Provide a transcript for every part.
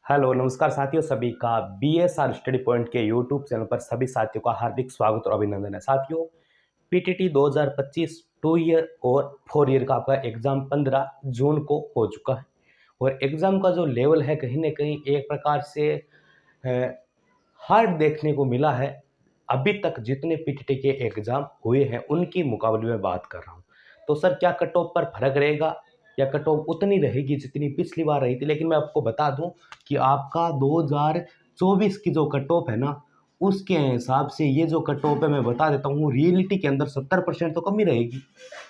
Hello नमस्कार साथियों, सभी का बीएसआर स्टडी पॉइंट के यूट्यूब चैनल पर सभी साथियों का हार्दिक स्वागत और अभिनंदन है। साथियों, पीटीटी 2025 2 ईयर और 4 ईयर का आपका एग्जाम 15 जून को हो चुका है और एग्जाम का जो लेवल है कहीं ना कहीं एक प्रकार से हार्ड देखने को मिला है। अभी तक जितने पीटीटी के एग्जाम हुए हैं उनकी मुकाबले में बात कर रहा हूँ। तो सर, क्या कट ऑफ पर फर्क रहेगा या कट ऑफ उतनी रहेगी जितनी पिछली बार रही थी? लेकिन मैं आपको बता दूं कि आपका 2024 की जो कट ऑफ है ना, उसके हिसाब से ये जो कट ऑफ है मैं बता देता हूँ, रियलिटी के अंदर 70% तो कमी रहेगी।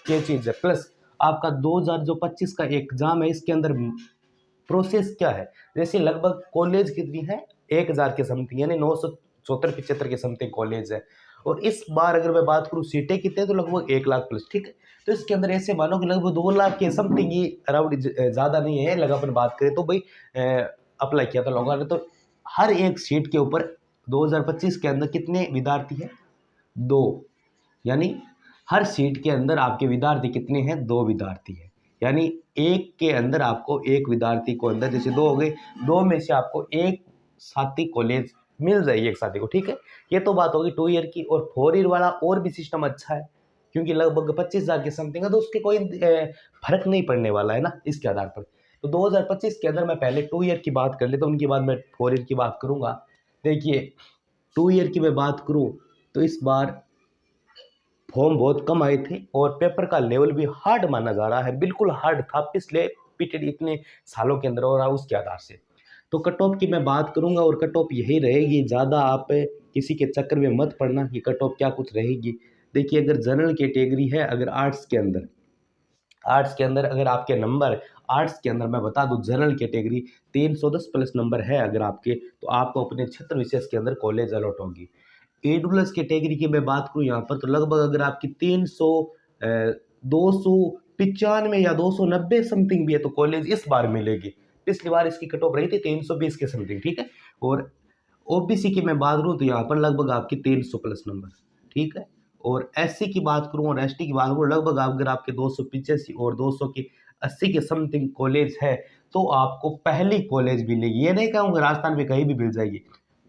ये चीज़ है। प्लस आपका 2025 का एग्जाम है, इसके अंदर प्रोसेस क्या है? जैसे लगभग कॉलेज कितनी है, 1000 के समथिंग, यानी 974-75 के समथिंग कॉलेज है। और इस बार अगर मैं बात करूँ सीटें कितने हैं, तो लगभग 1 लाख प्लस। ठीक है, तो इसके अंदर ऐसे मानो कि लगभग 2 लाख के समथिंग ही अराउंड, ज़्यादा नहीं है। लगा अपन बात करें तो भाई अप्लाई किया था लोगों ने, तो हर एक सीट के ऊपर 2025 के अंदर कितने विद्यार्थी हैं? 2। यानी हर सीट के अंदर आपके विद्यार्थी कितने हैं? 2 विद्यार्थी हैं। यानी एक के अंदर आपको एक विद्यार्थी को अंदर, जैसे 2 हो गए, 2 में से आपको एक साथी कॉलेज मिल जाएगी, एक साथी को। ठीक है, ये तो बात होगी 2 ईयर की। और 4 ईयर वाला और भी सिस्टम अच्छा है, क्योंकि लगभग 25,000 के समथिंग है, तो उसके कोई फर्क नहीं पड़ने वाला है ना इसके आधार पर। तो 2025 के अंदर मैं पहले 2 ईयर की बात कर लेता हूँ, उनके बाद मैं 4 ईयर की बात करूंगा। देखिए, 2 ईयर की मैं बात करूँ तो इस बार फॉर्म बहुत कम आए थे और पेपर का लेवल भी हार्ड माना जा रहा है। बिल्कुल हार्ड था पिछले पीटीडी इतने सालों के अंदर, और उसके आधार से तो कट ऑफ की मैं बात करूंगा और कट ऑफ यही रहेगी। ज़्यादा आप किसी के चक्कर में मत पड़ना कि कट ऑफ क्या कुछ रहेगी। देखिए, अगर जनरल कैटेगरी है, अगर आर्ट्स के अंदर अगर आपके नंबर, आर्ट्स के अंदर मैं बता दूं, जनरल कैटेगरी 310 प्लस नंबर है अगर आपके, तो आपको अपने क्षेत्र विशेष के अंदर कॉलेज अलॉट होगी। एडुलस कैटेगरी की मैं बात करूं यहाँ पर, तो लगभग अगर आपकी 300 295 या 290 समथिंग भी है तो कॉलेज इस बार मिलेगी। पिछली बार इसकी कट ऑफ रही थी 320 के समथिंग। ठीक है, और ओबीसी की मैं बात करूं तो यहाँ पर लगभग आपकी 300 प्लस नंबर। ठीक है, और एससी की बात करूं और एसटी की बात करूं, लगभग अगर आपके 285 और 200 की 80 के समथिंग कॉलेज है तो आपको पहली कॉलेज मिलेगी। ये नहीं कहूँगा राजस्थान में कहीं भी मिल जाएगी,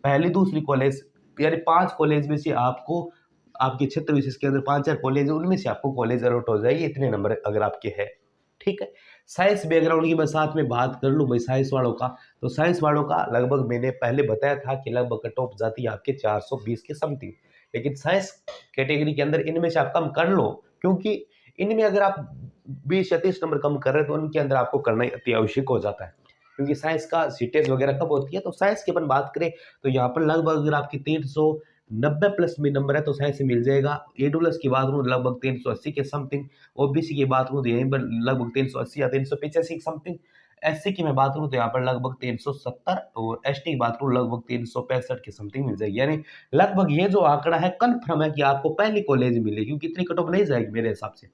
पहली दूसरी कॉलेज, यानी 5 कॉलेज में से आपको, आपके क्षेत्र विशेष के अंदर 5-4 कॉलेज है, उनमें से आपको कॉलेज अलॉट हो जाएगी, इतने नंबर अगर आपके है। ठीक है, साइंस बैकग्राउंड की मैं साथ में बात कर लूँ भाई, साइंस वालों का, तो साइंस वालों का लगभग मैंने पहले बताया था कि लगभग कट ऑफ जाती है आपके 420 के समथिंग। लेकिन साइंस कैटेगरी के अंदर इनमें से आप कम कर लो, क्योंकि इनमें अगर आप 20 या 30 नंबर कम कर रहे हैं तो उनके अंदर आपको करना ही अति आवश्यक हो जाता है, क्योंकि साइंस का सीटेज वगैरह कब होती है। तो साइंस की अपन बात करें तो यहाँ पर लगभग अगर आपकी 390 प्लस में नंबर है तो साइंस से मिल जाएगा। एडुलस की बात करूँ लगभग 380 के समथिंग, ओबीसी की बात करूँ तो यहीं पर लगभग 380 या 385 समथिंग, एससी की मैं बात करूँ तो यहाँ पर लगभग 370 और एसटी की बात करूँ लगभग 365 के समथिंग मिल जाएगी। यानी लगभग ये जो आंकड़ा है कन्फर्म है कि आपको पहली कॉलेज मिलेगी, क्योंकि इतनी कट ऑफ नहीं जाएगी मेरे हिसाब से।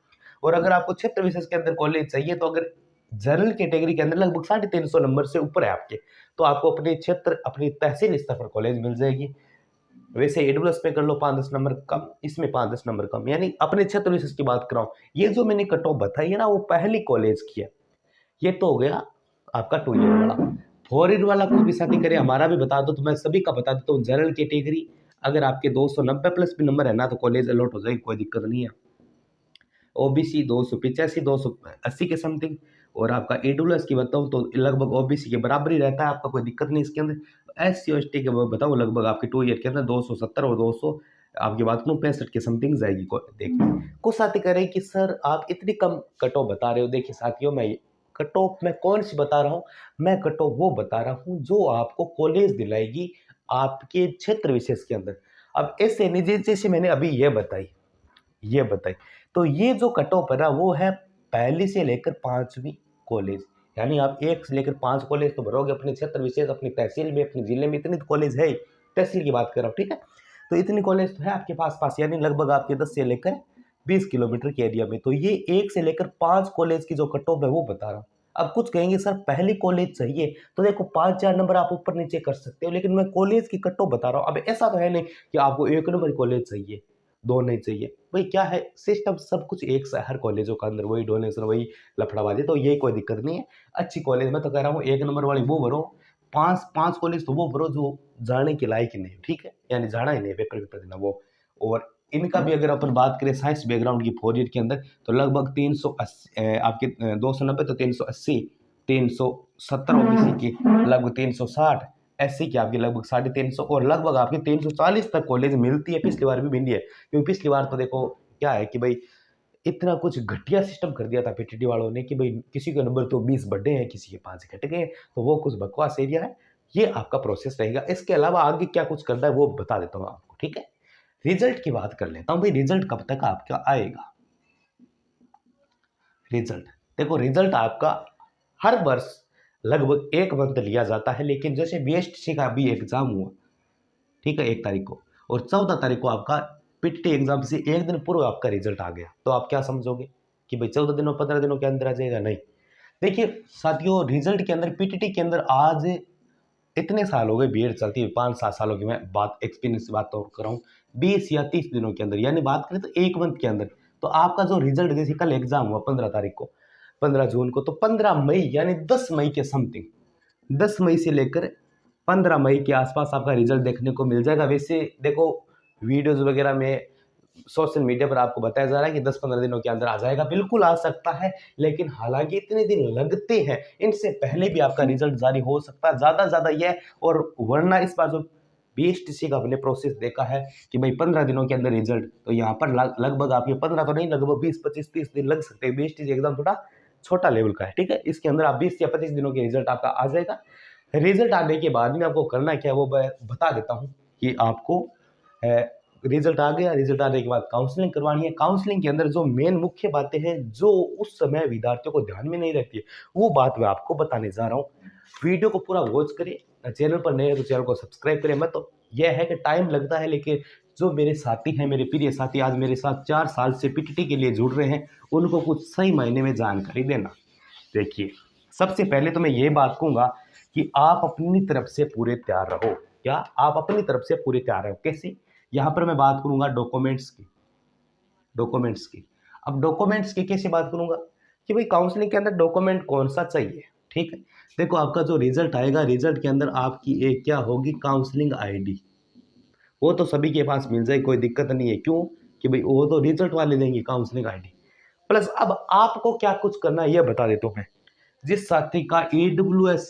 और अगर आपको क्षेत्र विशेष के अंदर कॉलेज चाहिए तो अगर जनरल कैटेगरी के अंदर लगभग 350 नंबर से ऊपर है आपके, तो आपको अपने क्षेत्र, अपनी तहसील स्तर पर कॉलेज मिल जाएगी। वैसे एडुलस में कर लो 5-10 नंबर कम, इसमें 5-10 नंबर कम, यानी अपने क्षेत्र विशेष की बात कर रहा हूँ। ये जो मैंने कट ऑफ बताई है ना, वो पहली कॉलेज की है। ये तो हो गया आपका 2 ईयर वाला। 4 ईयर वाला कुछ भी साथी करे हमारा भी बता दो तो मैं सभी का बता देता हूँ। जनरल कैटेगरी अगर आपके 290 प्लस भी नंबर है ना तो कॉलेज अलॉट हो जाएगी, कोई दिक्कत नहीं है। ओबीसी 285 280 के समथिंग, और आपका एडुलस की बताऊं तो लगभग ओबीसी के बराबर ही रहता है, आपका कोई दिक्कत नहीं इसके अंदर। एससी और एसटी के बताऊं लगभग आपके 2 ईयर के अंदर 270 और 200 आपकी बात करूँ 65 के समथिंग जाएगी। देखिए, कुछ साथी कह रहे हैं कि सर आप इतनी कम कट ऑफ बता रहे हो। देखिए साथियों, मैं कट ऑफ मैं कौन सी बता रहा हूँ? मैं कट ऑफ वो बता रहा हूँ जो आपको कॉलेज दिलाएगी आपके क्षेत्र विशेष के अंदर। अब ऐसे नहीं जैसे मैंने अभी ये बताई, तो ये जो कट ऑफ है ना वो है पहली से लेकर 5वीं कॉलेज। यानी आप 1 से लेकर 5 कॉलेज तो भरोगे अपने क्षेत्र विशेष, अपनी तहसील में, अपने जिले में, इतनी तो कॉलेज है ही। तहसील की बात कर रहा हूँ, ठीक है, तो इतनी कॉलेज तो है आपके पास, यानी लगभग आपके 10 से लेकर 20 किलोमीटर के एरिया में। तो ये 1 से लेकर 5 कॉलेज की जो कट ऑफ है वो बता रहा हूँ। अब कुछ कहेंगे सर पहली कॉलेज चाहिए, तो देखो 5-4 नंबर आप ऊपर नीचे कर सकते हो, लेकिन मैं कॉलेज की कट ऑफ बता रहा हूँ। अब ऐसा तो है नहीं कि आपको 1 नंबर कॉलेज चाहिए, 2 नहीं चाहिए। भाई क्या है, सिस्टम सब कुछ एक सा है, हर कॉलेजों का अंदर वही डोनेशन, वही लफड़ाबाजी, तो यही कोई दिक्कत नहीं है। अच्छी कॉलेज मैं तो कह रहा हूँ 1 नंबर वाली वो भरो, पांच पांच कॉलेज तो वो भरो जो जाने के लायक ही नहीं, ठीक है, यानी जाना ही नहीं पेपर पेपर देना वो। और इनका भी अगर अपन बात करें साइंस बैकग्राउंड की 4 ईयर के अंदर, तो लगभग 380 आपके 290, तो 380, 370 ओबीसी की, लगभग 360 एससी की आपकी लगभग 350, और लगभग आपकी 340 तक कॉलेज मिलती है। पिछली बार भी मिली है, क्योंकि पिछली बार तो देखो क्या है कि भाई इतना कुछ घटिया सिस्टम कर दिया था पीटीटी वालों ने कि भाई किसी के नंबर तो 20 बढ़े हैं, किसी के 5 घट गए, तो वो कुछ बकवास एरिया है। ये आपका प्रोसेस रहेगा। इसके अलावा आगे क्या कुछ करना है वो बता देता हूँ आपको, ठीक है। रिजल्ट की बात कर लेता हूँ भाई, रिजल्ट कब तक आपका आएगा। रिजल्ट देखो, रिजल्ट आपका हर वर्ष लगभग 1 मंथ लिया जाता है, लेकिन जैसे बीएसटीसी का भी एग्जाम हुआ, ठीक है, 1 तारीख को, और 14 तारीख को आपका पीटीटी एग्जाम से 1 दिन पूर्व आपका रिजल्ट आ गया, तो आप क्या समझोगे कि भाई 14 दिनों 15 दिनों के अंदर आ जाएगा? नहीं। देखिए साथियों, रिजल्ट के अंदर पीटीटी के अंदर आज इतने साल हो गए बीएड चलती है, 5-7 सालों की मैं बात एक्सपीरियंस बात तो कर रहा हूँ, 20 या 30 दिनों के अंदर, यानी बात करें तो 1 मंथ के अंदर, तो आपका जो रिजल्ट, जैसे कल एग्जाम हुआ 15 तारीख को, 15 जून को, तो 15 मई यानी 10 मई के समथिंग, 10 मई से लेकर 15 मई के आसपास आपका रिजल्ट देखने को मिल जाएगा। वैसे देखो वीडियोज वगैरह में, सोशल मीडिया पर आपको बताया जा रहा है कि 10-15 दिनों के अंदर आ जाएगा, बिल्कुल आ सकता है, लेकिन हालांकि इतने दिन लगते हैं, इनसे पहले भी आपका रिजल्ट जारी हो सकता है, ज़्यादा ये। और वरना इस बार जो बीएसटीसी का हमने प्रोसेस देखा है कि भाई 15 दिनों के अंदर रिजल्ट, तो यहाँ पर लगभग आपके 15 तो नहीं, लगभग 20-25-30 दिन लग सकते हैं। बीएसटीसी एग्जाम थोड़ा छोटा लेवल का है, ठीक है, इसके अंदर आप 20 या 25 दिनों के रिजल्ट आपका आ जाएगा। रिजल्ट आने के बाद में आपको करना क्या है वो मैं बता देता हूँ कि आपको रिजल्ट आ गया, रिजल्ट आने के बाद काउंसलिंग करवानी है। काउंसलिंग के अंदर जो मेन मुख्य बातें हैं जो उस समय विद्यार्थियों को ध्यान में नहीं रहती है, वो बात मैं आपको बताने जा रहा हूँ। वीडियो को पूरा वॉच करें, चैनल पर नए हैं तो चैनल को सब्सक्राइब करें। मैं तो यह है कि टाइम लगता है, लेकिन जो मेरे साथी हैं, मेरे प्रिय साथी आज मेरे साथ 4 साल से पीटीटी के लिए जुड़ रहे हैं, उनको कुछ सही मायने में जानकारी देना। देखिए, सबसे पहले तो मैं ये बात कहूँगा कि आप अपनी तरफ से पूरे तैयार रहो। क्या आप अपनी तरफ से पूरे तैयार रहो? कैसे? यहाँ पर मैं बात करूँगा डॉक्यूमेंट्स की। अब डॉक्यूमेंट्स की कैसे बात करूँगा कि भाई काउंसलिंग के अंदर डॉक्यूमेंट कौन सा चाहिए, ठीक है। देखो आपका जो रिजल्ट आएगा, रिजल्ट के अंदर आपकी एक क्या होगी, काउंसलिंग आईडी। वो तो सभी के पास मिल जाए, कोई दिक्कत नहीं है। क्यों? कि भाई वो तो रिजल्ट वाले देंगे काउंसलिंग आईडी। प्लस अब आपको क्या कुछ करना है ये बता देता हूँ मैं। जिस साथी का ईडब्ल्यूएस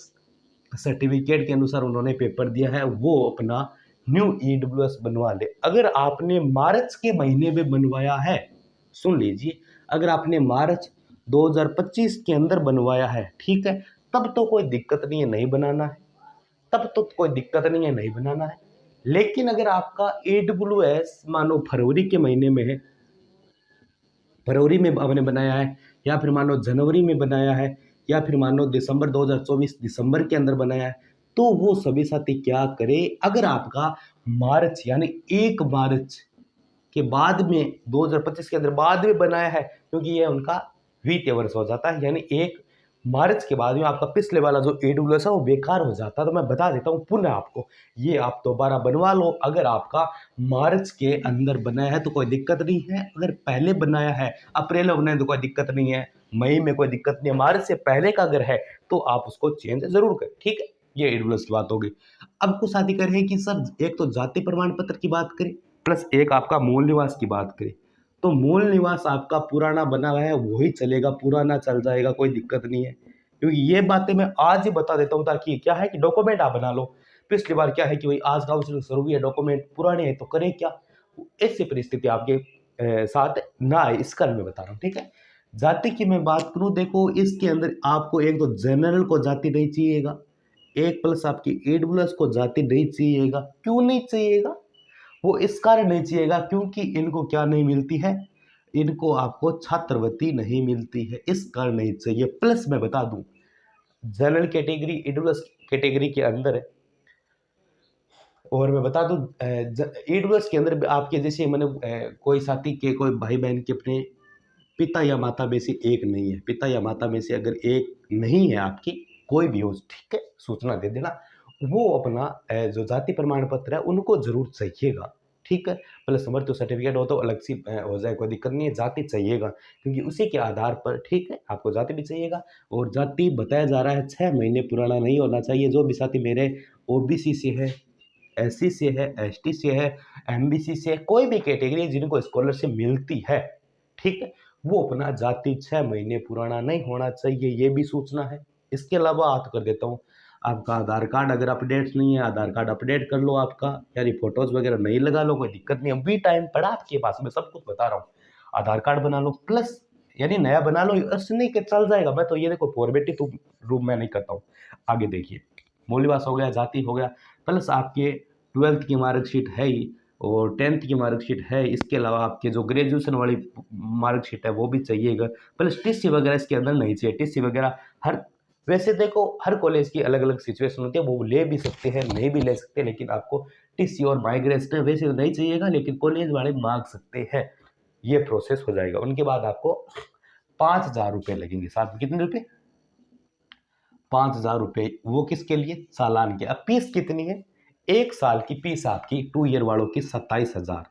सर्टिफिकेट के अनुसार उन्होंने पेपर दिया है, वो अपना न्यू ईडब्ल्यूएस बनवा ले। अगर आपने मार्च के महीने में बनवाया है, सुन लीजिए, अगर आपने मार्च 2025 के अंदर बनवाया है, ठीक है, तब तो कोई दिक्कत नहीं है, नहीं बनाना है, लेकिन अगर आपका ईडब्ल्यूएस मानो फरवरी के महीने में है, फरवरी में आपने बनाया है, या फिर मानो जनवरी में बनाया है, या फिर मानो दिसंबर 2024 दिसंबर के अंदर बनाया है, तो वो सभी साथी क्या करे, अगर आपका मार्च यानी 1 मार्च के बाद में 2025 के अंदर बाद में बनाया है, क्योंकि ये उनका द्वितीय वर्ष हो जाता है, यानी 1 मार्च के बाद में आपका पिछले वाला जो ईडब्ल्यूएस है वो बेकार हो जाता है। तो मैं बता देता हूँ पुनः आपको, ये आप दोबारा बनवा लो। अगर आपका मार्च के अंदर बनाया है तो कोई दिक्कत नहीं है, अगर पहले बनाया है, अप्रैल में बनाया तो कोई दिक्कत नहीं है, मई में कोई दिक्कत नहीं है, मार्च से पहले का अगर है तो आप उसको चेंज जरूर करें, ठीक है। ये ईडब्ल्यूएस की बात होगी। अब कुछ साथी कह रहे हैं कि सर एक तो जाति प्रमाण पत्र की बात करें, प्लस एक आपका मूल निवास की बात करें। तो मूल निवास आपका पुराना बना हुआ है वही चलेगा, पुराना चल जाएगा, कोई दिक्कत नहीं है। क्योंकि ये बातें मैं आज ही बता देता हूँ, ताकि क्या है कि डॉक्यूमेंट आप बना लो। पिछली बार क्या है कि भाई आज काउंसलिंग शुरू हुई है, डॉक्यूमेंट पुराने हैं तो करें क्या, ऐसी परिस्थिति आपके साथ ना आए, इस कारण मैं बता रहा हूँ, ठीक है। जाति की मैं बात करूँ, देखो इसके अंदर आपको एक तो जनरल को जाति नहीं चाहिएगा, एक प्लस आपकी ईडब्ल्यूएस को जाति नहीं चाहिएगा। क्यों नहीं चाहिएगा? वो इस कारण नहीं चाहिएगा क्योंकि इनको क्या नहीं मिलती है, इनको आपको छात्रवृत्ति नहीं मिलती है, इस कारण नहीं चाहिए। प्लस मैं बता दूं, जनरल कैटेगरी ईडब्ल्यूएस कैटेगरी के अंदर है, और मैं बता दूं ईडब्ल्यूएस के अंदर आपके जैसे मैंने कोई साथी के कोई भाई बहन के अपने पिता या माता में से एक नहीं है, पिता या माता में से अगर एक नहीं है आपकी, कोई भी हो, ठीक है, सूचना दे देना। वो अपना जो जाति प्रमाण पत्र है उनको जरूर चाहिएगा, ठीक है। प्लस मृत्यु सर्टिफिकेट हो तो अलग सी हो जाए, कोई दिक्कत नहीं है, जाति चाहिएगा क्योंकि उसी के आधार पर, ठीक है, आपको जाति भी चाहिएगा। और जाति बताया जा रहा है 6 महीने पुराना नहीं होना चाहिए। जो भी साथी मेरे ओबीसी से है, एससी से है, एसटी से है, एमबीसी से है, कोई भी कैटेगरी जिनको स्कॉलरशिप मिलती है, ठीक है, वो अपना जाति 6 महीने पुराना नहीं होना चाहिए, ये भी सूचना है। इसके अलावा बात कर देता हूँ, आपका आधार कार्ड अगर अपडेट नहीं है, आधार कार्ड अपडेट कर लो आपका, यानी फोटोज वगैरह नहीं लगा लो, कोई दिक्कत नहीं, अभी टाइम पड़ा आपके पास, मैं सब कुछ बता रहा हूँ। आधार कार्ड बना लो, प्लस यानी नया बना लो, ऐसे नहीं कि चल जाएगा। मैं तो ये देखो फॉर्मेटिव तो रूप में नहीं करता हूँ। आगे देखिए, मूल्यवास हो गया, जाति हो गया, प्लस आपके 12th की मार्कशीट है ही और 10th की मार्कशीट है। इसके अलावा आपके जो ग्रेजुएशन वाली मार्कशीट है वो भी चाहिएगा, प्लस टीसी वगैरह इसके अंदर नहीं चाहिए। टीसी वगैरह हर, वैसे देखो हर कॉलेज की अलग अलग सिचुएशन होती है, वो ले भी सकते हैं नहीं भी ले सकते, लेकिन आपको टीसी और माइग्रेशन वैसे तो नहीं चाहिएगा, लेकिन कॉलेज वाले मांग सकते हैं, ये प्रोसेस हो जाएगा। उनके बाद आपको 5,000 रुपये लगेंगे। साथ में कितने रुपये? 5,000 रुपये। वो किसके लिए? सालान के। अब फीस कितनी है? एक साल की फीस आपकी 2 ईयर वालों की 27,000।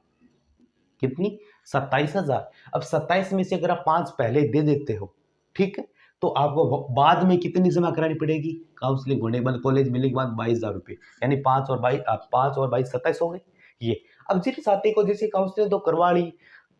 कितनी? 27,000। अब 27 में से अगर आप 5 पहले दे देते हो, ठीक है, तो आपको बाद में कितनी जमा करानी पड़ेगी? काउंसलिंग होने के बाद, कॉलेज मिलने के बाद 22,000 रुपये, यानी 5 और 22 27 हो गए ये। अब जिस साथी को जैसे काउंसलिंग तो करवा ली,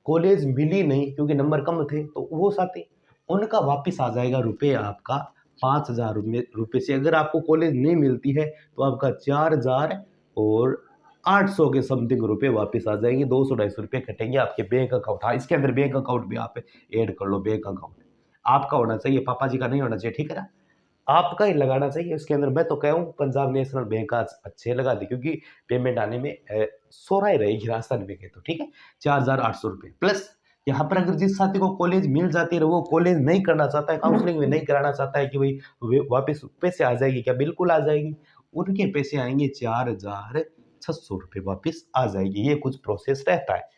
कॉलेज मिली नहीं क्योंकि नंबर कम थे, तो वो साथी उनका वापिस आ जाएगा रुपये आपका 5,000 रुपये से। अगर आपको कॉलेज नहीं मिलती है तो आपका 4,000 और 800 के समथिंग रुपये वापस आ जाएंगे। 200-250 रुपये कटेंगे आपके बैंक अकाउंट। हाँ, इसके अंदर बैंक अकाउंट भी आप ऐड कर लो। बैंक अकाउंट आपका होना चाहिए, पापा जी का नहीं होना चाहिए, ठीक है ना, आपका ही लगाना चाहिए इसके अंदर। मैं तो कहूँ पंजाब नेशनल बैंक का अच्छे लगा दे, क्योंकि पेमेंट आने में सोराई रहेगी राजस्थान बैंक है तो, ठीक है। 4,800 रुपये प्लस यहाँ पर अगर जिस साथी को कॉलेज मिल जाती है, वो कॉलेज नहीं करना चाहता है, काउंसलिंग में नहीं कराना चाहता है कि भाई वापस पैसे आ जाएगी क्या? बिल्कुल आ जाएगी, उनके पैसे आएंगे 4,600 रुपये वापस आ जाएगी। ये कुछ प्रोसेस रहता है।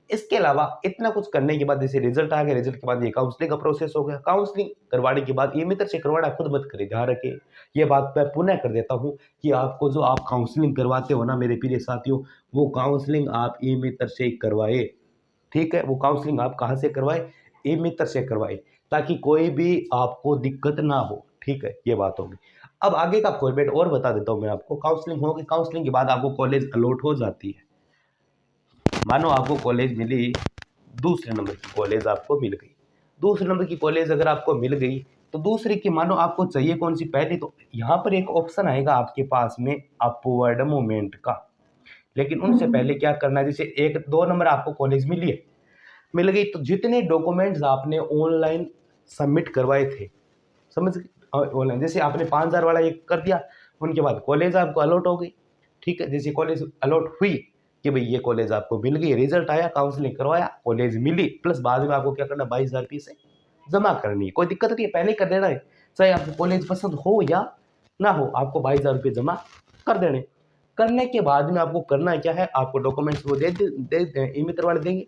इसके अलावा इतना कुछ करने के बाद जैसे रिजल्ट आ गया, रिजल्ट के बाद ये काउंसलिंग का प्रोसेस हो गया। काउंसलिंग करवाने के बाद ये मित्र से करवाना खुद मत करें, ध्यान रखें। ये बात मैं पुनः कर देता हूँ कि आपको जो आप काउंसलिंग करवाते हो ना मेरे प्रिय साथियों, वो काउंसलिंग आप ई मित्र से करवाए, ठीक है। वो काउंसलिंग आप कहाँ से करवाए? ई मित्र से करवाए, ताकि कोई भी आपको दिक्कत ना हो, ठीक है। ये बात होगी। अब आगे का फॉर्मेट और बता देता हूँ मैं आपको। काउंसलिंग होगी, काउंसलिंग के बाद आपको कॉलेज अलॉट हो जाती है। मानो आपको कॉलेज मिली, दूसरे नंबर की कॉलेज आपको मिल गई। दूसरे नंबर की कॉलेज अगर आपको मिल गई तो दूसरे की मानो आपको चाहिए कौन सी? पहली तो यहाँ पर एक ऑप्शन आएगा आपके पास में अपवर्ड मूवमेंट का, लेकिन उनसे पहले क्या करना है, जैसे 1-2 नंबर आपको कॉलेज मिल गई, तो जितने डॉक्यूमेंट्स आपने ऑनलाइन सबमिट करवाए थे, समझ ऑनलाइन, जैसे आपने 5,000 वाला एक कर दिया, उनके बाद कॉलेज आपको अलॉट हो गई, ठीक है। जैसे कॉलेज अलॉट हुई कि भाई ये कॉलेज आपको मिल गई, रिजल्ट आया, काउंसलिंग करवाया, कॉलेज मिली, प्लस बाद में आपको क्या करना? 22,000 फीस जमा करनी है। कोई दिक्कत नहीं है, पहले ही कर देना है, चाहे आपको कॉलेज पसंद हो या ना हो, आपको 22,000 रुपये जमा कर देने। करने के बाद में आपको करना क्या है? आपको डॉक्यूमेंट्स वो दे ई मित्र वाले देंगे।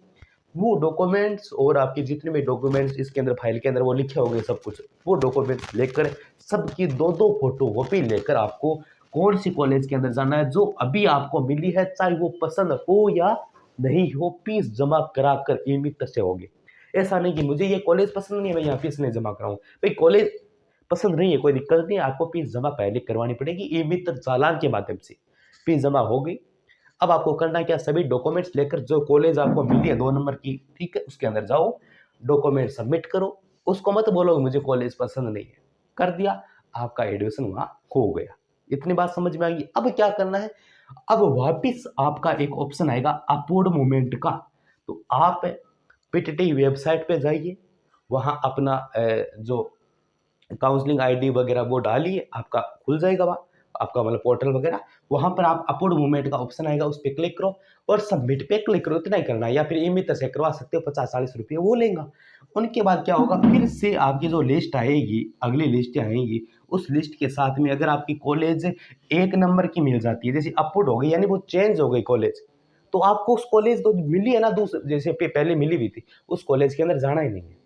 वो डॉक्यूमेंट्स और आपके जितने भी डॉक्यूमेंट्स इसके अंदर फाइल के अंदर वो लिखे होंगे सब कुछ, वो डॉक्यूमेंट्स लेकर सबकी 2-2 फोटो कॉपी लेकर आपको कौन सी कॉलेज के अंदर जाना है जो अभी आपको मिली है, चाहे वो पसंद हो या नहीं हो, फीस जमा करा कर ई मित्र से होगी। ऐसा नहीं कि मुझे ये कॉलेज पसंद नहीं है, मैं यहाँ फीस नहीं जमा कराऊँ। भाई कॉलेज पसंद नहीं है, कोई दिक्कत नहीं है, आपको फीस जमा पहले करवानी पड़ेगी ई मित्र चालान के माध्यम से। फीस जमा हो गई, अब आपको करना क्या? सभी डॉक्यूमेंट्स लेकर जो कॉलेज आपको मिली है 2 नंबर की, ठीक है, उसके अंदर जाओ, डॉक्यूमेंट सबमिट करो। उसको मत बोलो मुझे कॉलेज पसंद नहीं है, कर दिया, आपका एडमिशन वहाँ हो गया। इतनी बात समझ में आएगी। अब क्या करना है? अब वापिस आपका एक ऑप्शन आएगा अपवर्ड मूवमेंट का, तो आप पीटीटी वेबसाइट पे जाइए, वहाँ अपना जो काउंसलिंग आईडी वगैरह वो डालिए, आपका खुल जाएगा वहाँ, आपका मतलब पोर्टल वगैरह। वहाँ पर आप अपवर्ड मूवमेंट का ऑप्शन आएगा, उस पर क्लिक करो और सबमिट पे क्लिक करो। इतना ही करना है, या फिर ई मित्र से करवा सकते हो, 50-40 रुपये वो लेगा। उनके बाद क्या होगा? फिर से आपकी जो लिस्ट आएगी, अगली लिस्ट आएंगी, उस लिस्ट के साथ में अगर आपकी कॉलेज 1 नंबर की मिल जाती है, जैसे अपवर्ड हो गई यानी वो चेंज हो गई कॉलेज, तो आपको उस कॉलेज तो मिली है ना, दूसरे जैसे पहले मिली हुई थी, उस कॉलेज के अंदर जाना ही नहीं है।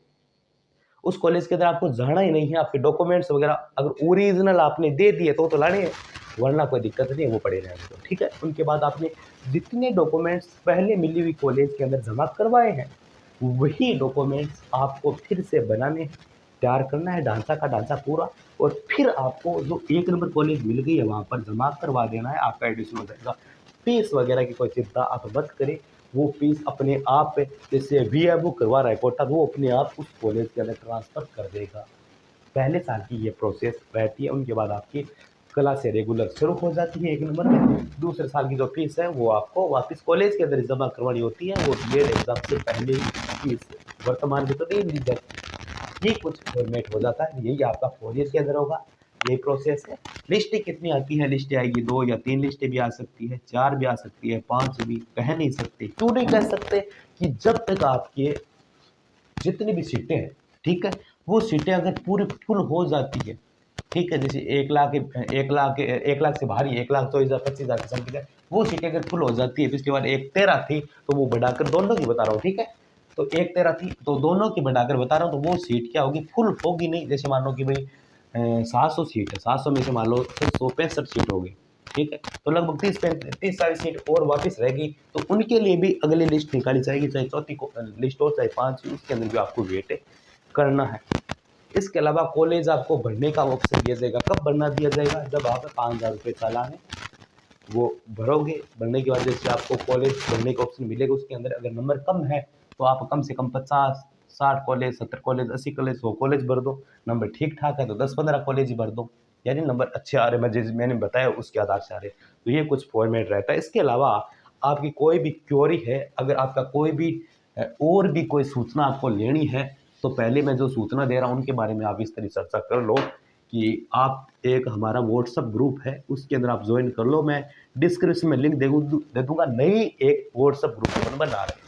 उस कॉलेज के अंदर आपको जाना ही नहीं है। आपके डॉक्यूमेंट्स वगैरह अगर ओरिजिनल आपने दे दिए तो लाने हैं, वरना कोई दिक्कत नहीं है, वो पड़े रहेंगे तो ठीक है। उनके बाद आपने जितने डॉक्यूमेंट्स पहले मिली हुई कॉलेज के अंदर जमा करवाए हैं, वही डॉक्यूमेंट्स आपको फिर से बनाने हैं, तैयार करना है ढांचा का ढांचा पूरा, और फिर आपको जो 1 नंबर कॉलेज मिल गई है वहाँ पर जमा करवा देना है, आपका एडमिशन हो जाएगा। फीस वगैरह की कोई चिंता आप मत करें, वो फीस अपने आप जैसे वीएमओ करवा रहा है कोटा, वो अपने आप उस कॉलेज के अंदर ट्रांसफ़र कर देगा। पहले साल की ये प्रोसेस रहती है, उनके बाद आपकी क्लासें रेगुलर शुरू हो जाती है 1 नंबर में। दूसरे साल की जो फीस है वो आपको वापस कॉलेज के अंदर जमा करवानी होती है, वो बीएड एग्ज़ाम से पहले ही फीस वर्तमान में तो दे दी जाती है। ये कुछ फॉर्मेट हो जाता है, यही आपका 4 ईयर के अंदर होगा, यही प्रोसेस है। लिस्टें कितनी आती हैं? लिस्टें आएगी 2 या 3 लिस्टें भी आ सकती है, 4 भी आ सकती है, 5 भी कह नहीं सकते। क्यों नहीं कह सकते? कि जब तक आपके जितनी भी सीटें हैं, ठीक है, वो सीटें अगर पूरी फुल हो जाती है, ठीक है, जैसे 1 लाख से बाहर ही 1,24,000 25,000 की संख्या है, वो सीटें अगर फुल हो जाती है, पिछली बार 1,13 थी तो वो बढ़ाकर, दोनों की बता रहा हूँ, ठीक है, तो 1,13 थी तो दोनों की बढ़ाकर बता रहा हूँ, तो वो सीट क्या होगी? फुल होगी नहीं। जैसे मान लो कि भाई 700 सीट है, 700 में से मान लो 165 सीट होगी, ठीक है, तो लगभग 30-40 सीट और वापस रहेगी, तो उनके लिए भी अगली लिस्ट निकाली जाएगी, चाहे चौथी लिस्ट हो चाहे 5वीं, उसके अंदर भी आपको वेट करना है। इसके अलावा कॉलेज आपको भरने का ऑप्शन दिया जाएगा। कब भरना दिया जाएगा? जब आप 5,000 रुपये सालाना वो भरोगे, भरने के बाद जैसे आपको कॉलेज भरने का ऑप्शन मिलेगा, उसके अंदर अगर नंबर कम है तो आप कम से कम 50-60 कॉलेज, 70 कॉलेज, 80 कॉलेज, 100 कॉलेज भर दो। नंबर ठीक ठाक है तो 10-15 कॉलेज ही भर दो, यानी नंबर अच्छे आ रहे, मैंने बताया उसके आधार से आ रहे, तो ये कुछ फॉर्मेट रहता है। इसके अलावा आपकी कोई भी क्वेरी है, अगर आपका कोई भी और भी कोई सूचना आपको लेनी है, तो पहले मैं जो सूचना दे रहा हूँ उनके बारे में आप इस तरह चर्चा कर लो कि आप एक हमारा व्हाट्सएप ग्रुप है, उसके अंदर आप ज्वाइन कर लो। मैं डिस्क्रिप्शन में लिंक दे दूंगा। नई एक व्हाट्सएप ग्रुप बना रहे हैं,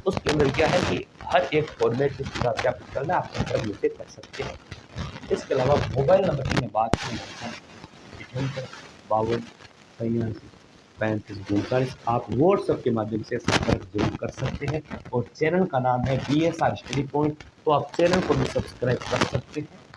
उसके अंदर क्या है कि हर एक फॉर्मेट के हिसाब से आप करना, आप संपर्क मुझसे कर सकते हैं। इसके अलावा मोबाइल नंबर की मैं बात करूँ, 58 52 83 45 49, आप व्हाट्सएप के माध्यम से संपर्क जरूर कर सकते हैं। और चैनल का नाम है BSR स्टडी पॉइंट, तो आप चैनल को भी सब्सक्राइब कर सकते हैं।